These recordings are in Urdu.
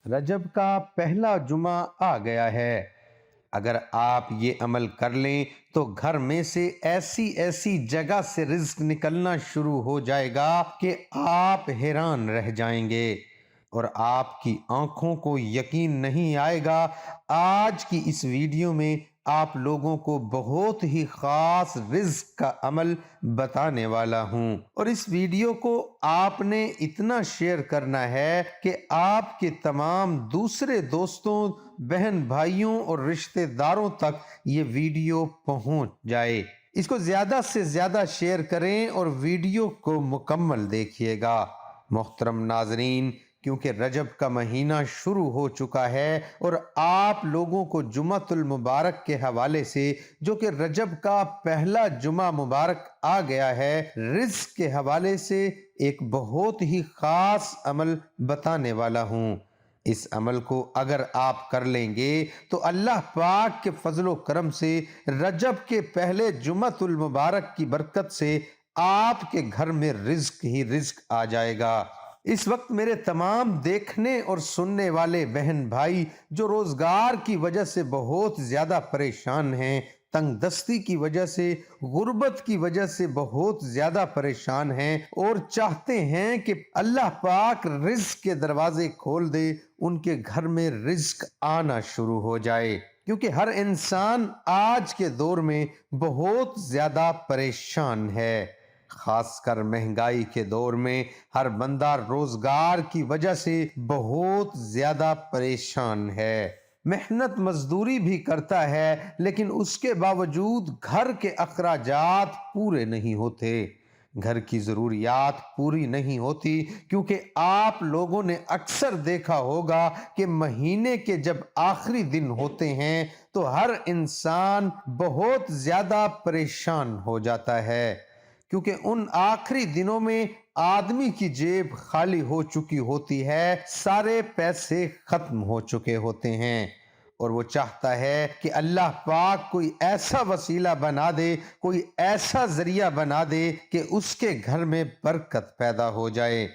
رجب کا پہلا جمعہ آ گیا ہے۔ اگر آپ یہ عمل کر لیں تو گھر میں سے ایسی ایسی جگہ سے رزق نکلنا شروع ہو جائے گا کہ آپ حیران رہ جائیں گے اور آپ کی آنکھوں کو یقین نہیں آئے گا۔ آج کی اس ویڈیو میں آپ لوگوں کو بہت ہی خاص رزق کا عمل بتانے والا ہوں، اور اس ویڈیو کو آپ نے اتنا شیئر کرنا ہے کہ آپ کے تمام دوسرے دوستوں، بہن بھائیوں اور رشتہ داروں تک یہ ویڈیو پہنچ جائے۔ اس کو زیادہ سے زیادہ شیئر کریں اور ویڈیو کو مکمل دیکھیے گا۔ محترم ناظرین، کیونکہ رجب کا مہینہ شروع ہو چکا ہے اور آپ لوگوں کو جمعۃ المبارک کے حوالے سے، جو کہ رجب کا پہلا جمعہ مبارک آ گیا ہے، رزق کے حوالے سے ایک بہت ہی خاص عمل بتانے والا ہوں۔ اس عمل کو اگر آپ کر لیں گے تو اللہ پاک کے فضل و کرم سے رجب کے پہلے جمعۃ المبارک کی برکت سے آپ کے گھر میں رزق ہی رزق آ جائے گا۔ اس وقت میرے تمام دیکھنے اور سننے والے بہن بھائی جو روزگار کی وجہ سے بہت زیادہ پریشان ہیں، تنگ دستی کی وجہ سے، غربت کی وجہ سے بہت زیادہ پریشان ہیں اور چاہتے ہیں کہ اللہ پاک رزق کے دروازے کھول دے، ان کے گھر میں رزق آنا شروع ہو جائے، کیونکہ ہر انسان آج کے دور میں بہت زیادہ پریشان ہے۔ خاص کر مہنگائی کے دور میں ہر بندہ روزگار کی وجہ سے بہت زیادہ پریشان ہے۔ محنت مزدوری بھی کرتا ہے لیکن اس کے باوجود گھر کے اخراجات پورے نہیں ہوتے، گھر کی ضروریات پوری نہیں ہوتی، کیونکہ آپ لوگوں نے اکثر دیکھا ہوگا کہ مہینے کے جب آخری دن ہوتے ہیں تو ہر انسان بہت زیادہ پریشان ہو جاتا ہے، کیونکہ ان آخری دنوں میں آدمی کی جیب خالی ہو چکی ہوتی ہے، سارے پیسے ختم ہو چکے ہوتے ہیں، اور وہ چاہتا ہے کہ اللہ پاک کوئی ایسا وسیلہ بنا دے، کوئی ایسا ذریعہ بنا دے کہ اس کے گھر میں برکت پیدا ہو جائے،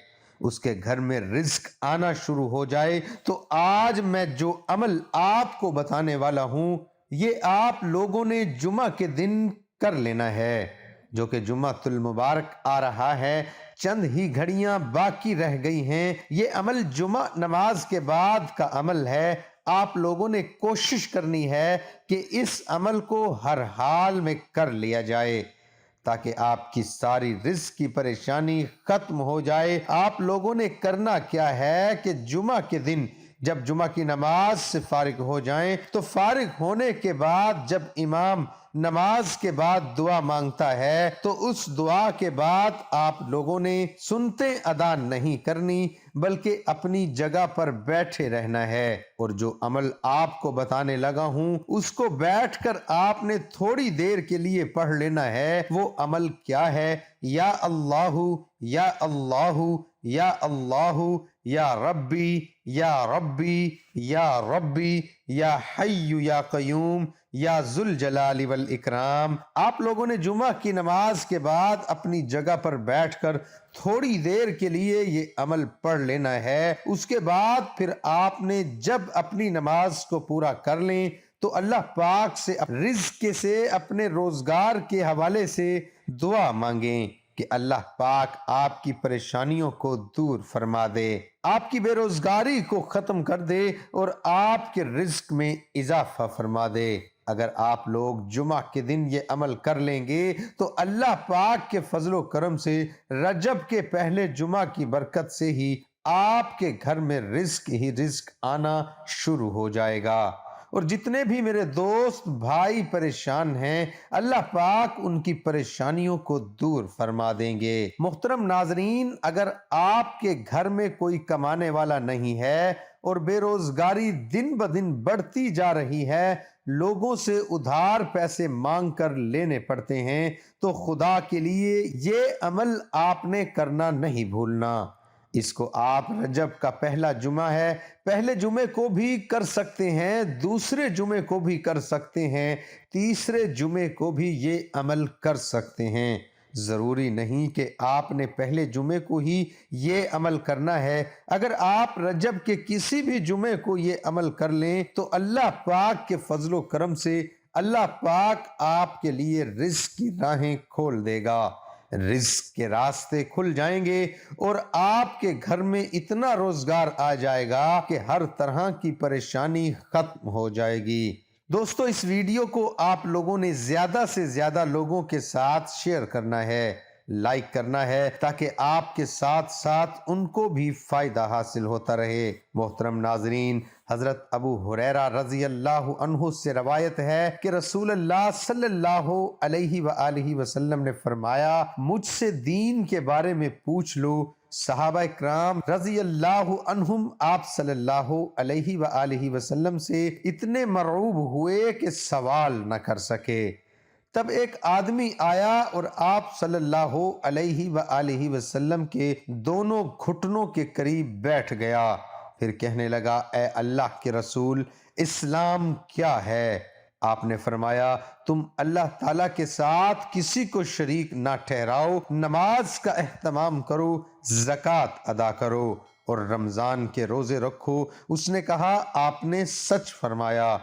اس کے گھر میں رزق آنا شروع ہو جائے۔ تو آج میں جو عمل آپ کو بتانے والا ہوں، یہ آپ لوگوں نے جمعہ کے دن کر لینا ہے، جو کہ جمعۃ المبارک آ رہا ہے، چند ہی گھڑیاں باقی رہ گئی ہیں۔ یہ عمل جمعہ نماز کے بعد کا عمل ہے۔ آپ لوگوں نے کوشش کرنی ہے کہ اس عمل کو ہر حال میں کر لیا جائے تاکہ آپ کی ساری رزق کی پریشانی ختم ہو جائے۔ آپ لوگوں نے کرنا کیا ہے کہ جمعہ کے دن جب جمعہ کی نماز سے فارغ ہو جائیں تو فارغ ہونے کے بعد جب امام نماز کے بعد دعا مانگتا ہے تو اس دعا کے بعد آپ لوگوں نے سنتے ادا نہیں کرنی بلکہ اپنی جگہ پر بیٹھے رہنا ہے، اور جو عمل آپ کو بتانے لگا ہوں اس کو بیٹھ کر آپ نے تھوڑی دیر کے لیے پڑھ لینا ہے۔ وہ عمل کیا ہے؟ یا اللہ یا اللہ یا اللہ یا ربی یا ربی یا ربی یا حی یا قیوم یا ذوالجلال والاکرام۔ آپ لوگوں نے جمعہ کی نماز کے بعد اپنی جگہ پر بیٹھ کر تھوڑی دیر کے لیے یہ عمل پڑھ لینا ہے۔ اس کے بعد پھر آپ نے جب اپنی نماز کو پورا کر لیں تو اللہ پاک سے رزق سے، اپنے روزگار کے حوالے سے دعا مانگیں کہ اللہ پاک آپ کی پریشانیوں کو دور فرما دے، آپ کی بے روزگاری کو ختم کر دے اور آپ کے رزق میں اضافہ فرما دے۔ اگر آپ لوگ جمعہ کے دن یہ عمل کر لیں گے تو اللہ پاک کے فضل و کرم سے رجب کے پہلے جمعہ کی برکت سے ہی آپ کے گھر میں رزق ہی رزق آنا شروع ہو جائے گا، اور جتنے بھی میرے دوست بھائی پریشان ہیں اللہ پاک ان کی پریشانیوں کو دور فرما دیں گے۔ محترم ناظرین، اگر آپ کے گھر میں کوئی کمانے والا نہیں ہے اور بے روزگاری دن بدن بڑھتی جا رہی ہے، لوگوں سے ادھار پیسے مانگ کر لینے پڑتے ہیں، تو خدا کے لیے یہ عمل آپ نے کرنا نہیں بھولنا۔ اس کو آپ رجب کا پہلا جمعہ ہے، پہلے جمعے کو بھی کر سکتے ہیں، دوسرے جمعے کو بھی کر سکتے ہیں، تیسرے جمعے کو بھی یہ عمل کر سکتے ہیں۔ ضروری نہیں کہ آپ نے پہلے جمعے کو ہی یہ عمل کرنا ہے۔ اگر آپ رجب کے کسی بھی جمعے کو یہ عمل کر لیں تو اللہ پاک کے فضل و کرم سے اللہ پاک آپ کے لیے رزق کی راہیں کھول دے گا، رزق کے راستے کھل جائیں گے اور آپ کے گھر میں اتنا روزگار آ جائے گا کہ ہر طرح کی پریشانی ختم ہو جائے گی۔ دوستو، اس ویڈیو کو آپ لوگوں نے زیادہ سے زیادہ لوگوں کے ساتھ شیئر کرنا ہے، لائک کرنا ہے، تاکہ آپ کے ساتھ ساتھ ان کو بھی فائدہ حاصل ہوتا رہے۔ محترم ناظرین، حضرت ابو ہریرہ رضی اللہ عنہ سے روایت ہے کہ رسول اللہ صلی اللہ علیہ وآلہ وسلم نے فرمایا، مجھ سے دین کے بارے میں پوچھ لو۔ صحابہ کرام رضی اللہ عنہم آپ صلی اللہ علیہ وآلہ وسلم سے اتنے مرعوب ہوئے کہ سوال نہ کر سکے۔ تب ایک آدمی آیا اور آپ صلی اللہ علیہ وآلہ وسلم کے دونوں گھٹنوں کے قریب بیٹھ گیا، پھر کہنے لگا، اے اللہ کے رسول، اسلام کیا ہے؟ آپ نے فرمایا، تم اللہ تعالیٰ کے ساتھ کسی کو شریک نہ ٹھہراؤ، نماز کا اہتمام کرو، زکوٰۃ ادا کرو اور رمضان کے روزے رکھو۔ اس نے کہا، آپ نے سچ فرمایا۔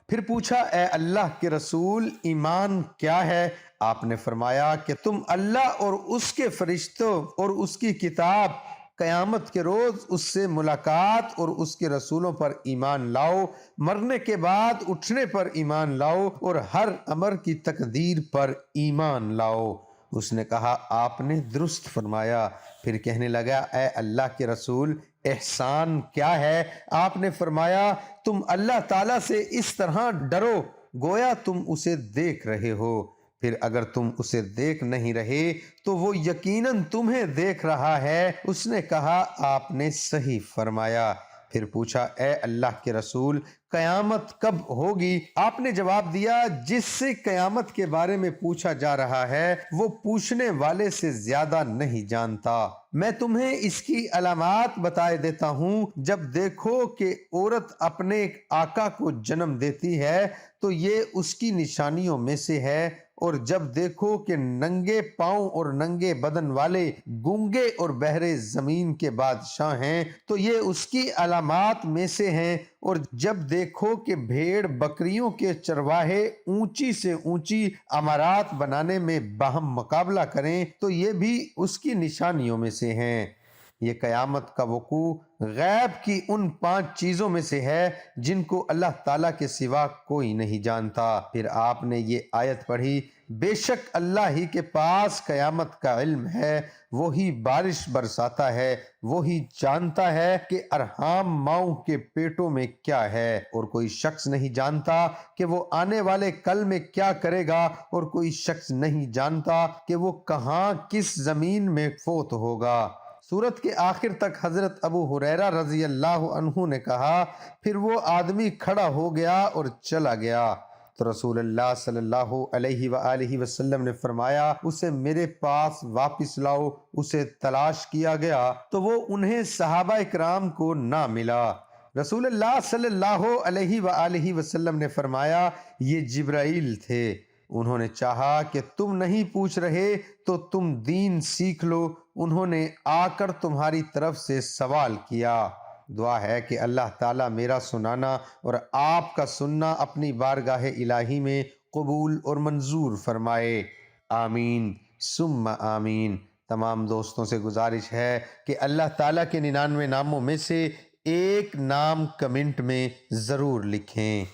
پھر پوچھا، اے اللہ کے رسول، ایمان کیا ہے؟ آپ نے فرمایا کہ تم اللہ اور اس کے فرشتوں اور اس کی کتاب، قیامت کے روز اس سے ملاقات اور اس کے رسولوں پر ایمان لاؤ، مرنے کے بعد اٹھنے پر ایمان لاؤ اور ہر امر کی تقدیر پر ایمان لاؤ۔ اس نے کہا، آپ نے درست فرمایا۔ پھر کہنے لگا، اے اللہ کے رسول، احسان کیا ہے؟ آپ نے فرمایا، تم اللہ تعالیٰ سے اس طرح ڈرو گویا تم اسے دیکھ رہے ہو، پھر اگر تم اسے دیکھ نہیں رہے تو وہ یقیناً تمہیں دیکھ رہا ہے۔ اس نے کہا، آپ نے صحیح فرمایا۔ پھر پوچھا، اے اللہ کے رسول، قیامت کب ہوگی؟ آپ نے جواب دیا، جس سے قیامت کے بارے میں پوچھا جا رہا ہے وہ پوچھنے والے سے زیادہ نہیں جانتا۔ میں تمہیں اس کی علامات بتائے دیتا ہوں۔ جب دیکھو کہ عورت اپنے آقا کو جنم دیتی ہے تو یہ اس کی نشانیوں میں سے ہے، اور جب دیکھو کہ ننگے پاؤں اور ننگے بدن والے گونگے اور بہرے زمین کے بادشاہ ہیں تو یہ اس کی علامات میں سے ہیں، اور جب دیکھو کہ بھیڑ بکریوں کے چرواہے اونچی سے اونچی عمارات بنانے میں باہم مقابلہ کریں تو یہ بھی اس کی نشانیوں میں سے ہیں۔ یہ قیامت کا وقوع غیب کی ان 5 چیزوں میں سے ہے جن کو اللہ تعالیٰ کے سوا کوئی نہیں جانتا۔ پھر آپ نے یہ آیت پڑھی، بے شک اللہ ہی کے پاس قیامت کا علم ہے، وہی بارش برساتا ہے، وہی جانتا ہے کہ ارحام ماؤں کے پیٹوں میں کیا ہے، اور کوئی شخص نہیں جانتا کہ وہ آنے والے کل میں کیا کرے گا، اور کوئی شخص نہیں جانتا کہ وہ کہاں کس زمین میں فوت ہوگا۔ سورت کے آخر تک حضرت ابو ہریرہ رضی اللہ عنہ نے کہا، پھر وہ آدمی کھڑا ہو گیا اور چلا گیا تو رسول اللہ صلی اللہ علیہ وآلہ وسلم نے فرمایا، اسے میرے پاس واپس لاؤ۔ اسے تلاش کیا گیا تو وہ انہیں صحابہ کرام کو نہ ملا۔ رسول اللہ صلی اللہ علیہ وآلہ وسلم نے فرمایا، یہ جبرائیل تھے، انہوں نے چاہا کہ تم نہیں پوچھ رہے تو تم دین سیکھ لو، انہوں نے آ کر تمہاری طرف سے سوال کیا۔ دعا ہے کہ اللہ تعالیٰ میرا سنانا اور آپ کا سننا اپنی بارگاہ الہی میں قبول اور منظور فرمائے، آمین ثم آمین۔ تمام دوستوں سے گزارش ہے کہ اللہ تعالیٰ کے 99 ناموں میں سے ایک نام کمنٹ میں ضرور لکھیں۔